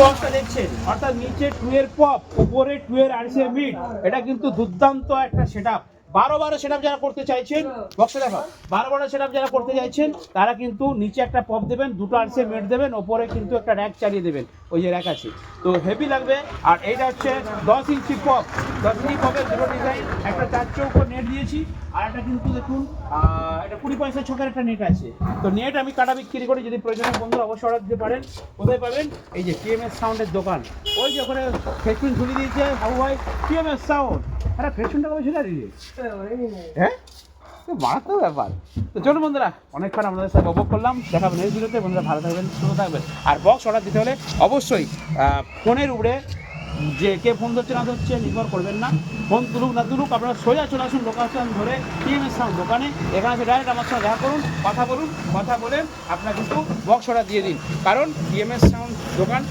বক্সটা দেখছেন, অর্থাৎ নিচে 2 এর পপ, উপরে 2 এর আরসিএ মিড, এটা কিন্তু দুর্দান্ত একটা সেটআপ। 12 সেটআপ যারা করতে চাইছেন, বক্সটা দেখো, 12 সেটআপ যারা করতে চাইছেন তারা কিন্তু নিচে একটা পপ দেবেন, দুটো আরসিএ মিড দেবেন, ওপরে কিন্তু একটা র্যাক চালিয়ে দেবেন, ওই যে র্যাক আছে, তো হেভি লাগবে। আর এইটা হচ্ছে 10 ইঞ্চি পপ, 10 ইঞ্চি পপের দুটো ডিজাইন, একটা 4 চৌকো নেট দিয়েছি, আর একটা কিন্তু দেখুন এটা 20 পয়সা ছকের একটা নেট আছে। তো নেট আমি কাটা বিক্রি করি, যদি প্রয়োজনীয় বন্ধুরা অবশ্যই অর্ডার দিতে পারেন। কোথায় পাবেন? এই যে টিএমএস সাউন্ডের দোকান, ওই যে ওখানে ফেসবুক ঝুলিয়ে দিয়েছে, হাউ ভাই টিএমএস সাউন্ড। আরে ফেসবুকটা কবে ছিল রে? হ্যাঁ, মারাত্মক ব্যাপার। তো চলুন বন্ধুরা, অনেকক্ষণ আপনাদের সাথে উপভোগ করলাম, দেখাবেন এই ভিডিওতে। বন্ধুরা ভালো থাকবেন, সুস্থ থাকবেন। আর বক্স অর্ডার দিতে হলে অবশ্যই ফোনের উপরে যে কে ফোন ধরছে না ধরছে নির্ভর করবেন না, ফোন তুলুক না তুলুক, আপনারা সোজা চলে আসুন লোকেশন ধরে টিএমএস সাউন্ড দোকানে, এখানে এসে ডাইরেক্ট আমার সঙ্গে দেখা করুন, কথা বলুন, কথা বলে আপনার কিন্তু বক্স অর্ডার দিয়ে দিন, কারণ টিএমএস সাউন্ড দোকান